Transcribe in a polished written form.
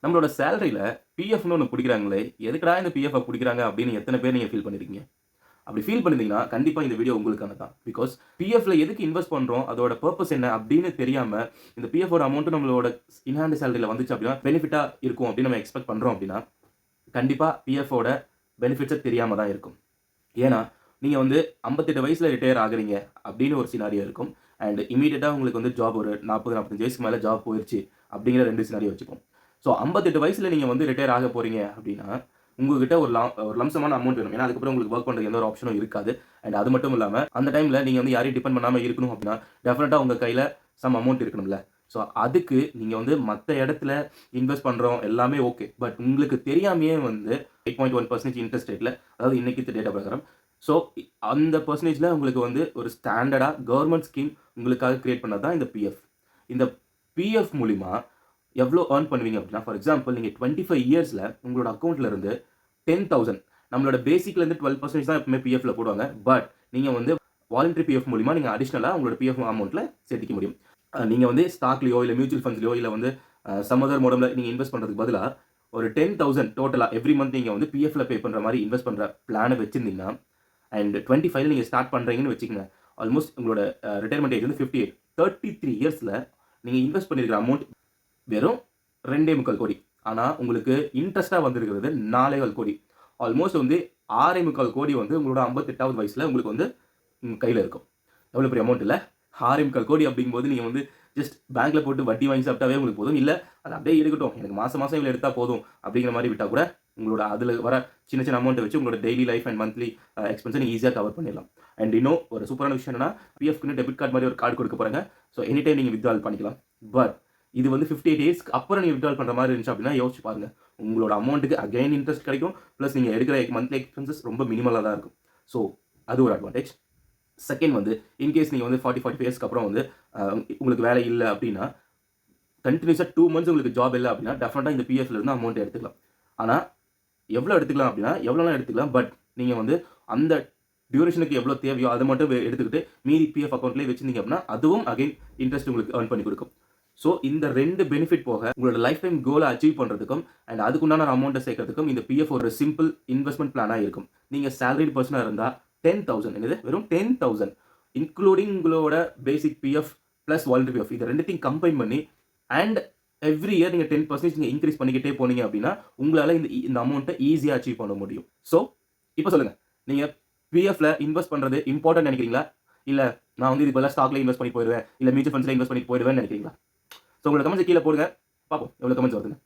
நம்மளோட சேலரியில பிஎஃப்னு ஒண்ணு புடிக்கிறாங்களே, எதுக்குடா இந்த பிஎஃப்ப புடிக்கிறாங்க அப்படின்னு எத்தன பேர் நீங்க ஃபீல் பண்ணியிருக்கீங்க? அப்படி ஃபீல் பண்ணியிருந்தீங்கன்னா, கண்டிப்பா இந்த வீடியோ உங்களுக்கானது தான். பிகாஸ் பிஎஃப்ல எதுக்கு இன்வெஸ்ட் பண்றோம்? அதோட பர்ப்பஸ் என்ன? அப்படின்னு தெரியாம, இந்த பிஎஃப்போட அமௌண்ட் நம்மளோட இன் ஹேண்ட் சேலரில வந்துச்சு அப்படின்னா, பெனிஃபிட்டா இருக்கும் அப்படின்னு நம்ம எக்ஸ்பெக்ட் பண்றோம் அப்படின்னா, கண்டிப்பா பிஎஃப்போட பெனிஃபிட்ஸே தெரியாம தான் இருக்கும். ஏன்னா, நீங்க வந்து 58 வயசுல ரிட்டயர் ஆகுறீங்க அப்படின்னு ஒரு சினாரியோ இருக்கும். அண்ட் இம்மீடியட்டா உங்களுக்கு வந்து ஜாப் ஒரு 40, 45 வயசுக்கு மேல ஜாப் போயிருச்சு அப்படிங்கிற 2 சினாரியோ வச்சுப்போம். ஸோ 58 வயசுல நீங்க வந்து ரிட்டயர் ஆக போறீங்க அப்படின்னா, உங்ககிட்ட ஒரு லம்சமான அமௌண்ட் வேணும். ஏன்னா, அதுக்கப்புறம் உங்களுக்கு வொர்க் பண்றதுக்கு எந்த ஒரு ஆப்ஷனும் இருக்காது. அண்ட் அது மட்டும் இல்லாம, அந்த டைம்ல நீங்க வந்து யாரையும் டிபெண்ட் பண்ணாம இருக்கணும் அப்படின்னா, டெஃபினட்டா உங்க கையில சம் அமௌண்ட் இருக்கணும்ல. ஸோ அதுக்கு நீங்க வந்து மத்த இடத்துல இன்வெஸ்ட் பண்றோம் எல்லாமே ஓகே. பட் உங்களுக்கு தெரியாமயே வந்து 8.1% இன்ட்ரெஸ்ட் ரேட்ல, அதாவது இன்னைக்கு டேட்டா பிரகாரம். ஸோ அந்த பெர்சன்டேஜ்ல உங்களுக்கு வந்து ஒரு ஸ்டாண்டர்டா கவர்ன்மெண்ட் ஸ்கீம் உங்களுக்காக கிரியேட் பண்ணது தான் இந்த பிஎஃப். இந்த பிஎஃப் மூலியமா எவ்வளோ ஏர்ன் பண்ணுவீங்க அப்படின்னா, ஃபார் எக்ஸாம்பிள் நீங்க 25 இயர்ஸ்ல உங்களோட அக்கவுண்ட்ல இருந்து 10,000 நம்மளோட பேசிக்ல இருந்து 12% தான் எப்பவுமே பிஎஃப்ல போடுவாங்க. பட் நீங்க வந்து வாலண்டரி பிஎஃப் மூலியமா நீங்க அடிஷனலா உங்களோட பிஎஃப் அமௌண்ட்ல சேர்த்துக்க முடியும். நீங்க வந்து ஸ்டாக்லயோ இல்ல மியூச்சுவல் ஃபண்ட்ஸ்லயோ இல்ல வந்து சம் அதர் மோடம்ல நீங்க இன்வெஸ்ட் பண்றதுக்கு பதிலா ஒரு 10,000 டோட்டலா எவ்ரி மந்த் நீங்க வந்து பிஎஃப்ல பே பண்ற மாதிரி இன்வெஸ்ட் பண்ற பிளான வச்சிருந்தீங்கன்னா, அண்ட் 25ல நீங்க ஸ்டார்ட் பண்றீங்கன்னு வச்சுக்கங்க. ஆல்மோஸ்ட் உங்களோட ரிட்டயர்மென்ட் ஏஜ் வந்து 58. 33 இயர்ஸ்ல நீங்க இன்வெஸ்ட் பண்ணியிருக்கிற அமௌண்ட் வெறும் 2.25 கோடி. ஆனா உங்களுக்கு இன்ட்ரெஸ்ட்டா வந்திருக்கிறது 4.25 கோடி. ஆல்மோஸ்ட் வந்து 6.25 கோடி வந்து உங்களோட 58வது வயசுல உங்களுக்கு வந்து கையில இருக்கும். எவ்வளவு பெரிய அமௌண்ட் இல்ல? 6.25 கோடி அப்படிங்கும்போது நீங்க வந்து ஜஸ்ட் பேங்க்ல போட்டு வட்டி வாங்கி சாப்பிட்டாவே உங்களுக்கு போதும். இல்ல அது அப்படியே இருக்கட்டும். எனக்கு மாசம் மாசம் இவ்வளவு எடுத்தா போதும் அப்படிங்கிற மாதிரி விட்டா கூட உங்களோட அதுல வர சின்ன சின்ன அமௌண்ட் வச்சு உங்களோட டெய்லி லைஃப் அண்ட் மந்த்லி எக்ஸ்பென்ஸை நீங்க ஈஸியா கவர் பண்ணிடலாம். அண்ட் இன்னும் ஒரு சூப்பரான விஷயம் என்னன்னா, பிஎஃப்க்கு டெபிட் கார்டு மாதிரி ஒரு கார்டு கொடுக்க போறாங்க. ஸோ எனி டைம் நீங்க வித்ட்ரால் பண்ணிக்கலாம். பட் இது வந்து 58 டேஸ்க்கு அப்புறம் நீங்க வித்ட்ரால் பண்ற மாதிரி இருந்துச்சு அப்படின்னா யோசிச்சு பாருங்க. உங்களோட அமௌண்ட்டுக்கு அகைன் இன்ட்ரெஸ்ட் கிடைக்கும். பிளஸ் நீங்க எடுக்கிற மந்த்லி எக்ஸ்பென்சஸ் ரொம்ப மினிமலா தான் இருக்கும். ஸோ அது ஒரு அட்வான்டேஜ். செகண்ட் வந்து இன்கேஸ் நீங்க வந்து 45 இயர்ஸ்க்கு அப்புறம் வந்து உங்களுக்கு வேலை இல்ல அப்படின்னா, கன்டினியூஸா 2 மந்த்ஸ் உங்களுக்கு ஜாப் இல்ல அப்படின்னா, டெஃபினட்டா இந்த பிஎஃப்ல இருந்து அமௌண்ட் எடுத்துக்கலாம். ஆனா எவ்வளோ எடுத்துக்கலாம் அப்படின்னா, எவ்வளோலாம் எடுத்துக்கலாம். பட் நீங்க வந்து அந்த டியூரேஷனுக்கு எவ்வளோ தேவையோ அதை மட்டும் எடுத்துக்கிட்டு மீதி பிஎஃப் அக்கவுண்ட்லேயே வச்சிருந்தீங்க அப்படின்னா, அதுவும் அகைன் இன்ட்ரெஸ்ட் உங்களுக்கு ஏர்ன் பண்ணி கொடுக்கும். ஸோ இந்த 2 பெனிஃபிட் போக உங்களோட லைஃப் டைம் கோலை அச்சீவ் பண்றதுக்கும் அண்ட் அதுக்குண்டான அமௌண்ட்டை சேர்க்கறதுக்கும் இந்த பிஎஃப் ஒரு சிம்பிள் இன்வெஸ்ட்மெண்ட் பிளானா இருக்கும். நீங்க சேலரிட் பர்சனா இருந்தா 10,000 என்னது வெறும் 10,000 இன்க்ளூடிங் உங்களோட பேசிக் பிஎஃப் பிளஸ் வாலண்டரி பிஎஃப் இது ரெண்டுத்தையும் கம்பைன் பண்ணி அண்ட் எவ்ரி இயர் நீங்க 10% நீங்க இன்க்ரீஸ் பண்ணிக்கிட்டே போனீங்க அப்படின்னா, உங்களால இந்த அமௌண்ட்டை ஈஸியா அச்சீவ் பண்ண முடியும். ஸோ இப்போ சொல்லுங்க, நீங்க பிஎஃப்ல இன்வெஸ்ட் பண்றது இம்பார்ட்டன்ட் நினைக்கிறீங்களா? இல்ல நான் வந்து இது பதிலா ஸ்டாக்ல இன்வெஸ்ட் பண்ணி போயிடுவேன், இல்ல மியூச்சுவல் ஃபண்ட்ஸ்ல இன்வெஸ்ட் பண்ணி போயிடுவேன்னு நினைக்கிறீங்களா? ஸோ உங்களோட கமெண்ட்ஸ் கீழே போடுங்க. பார்ப்போம் எவ்வளோ கமெண்ட்ஸ் வருதுன்னு.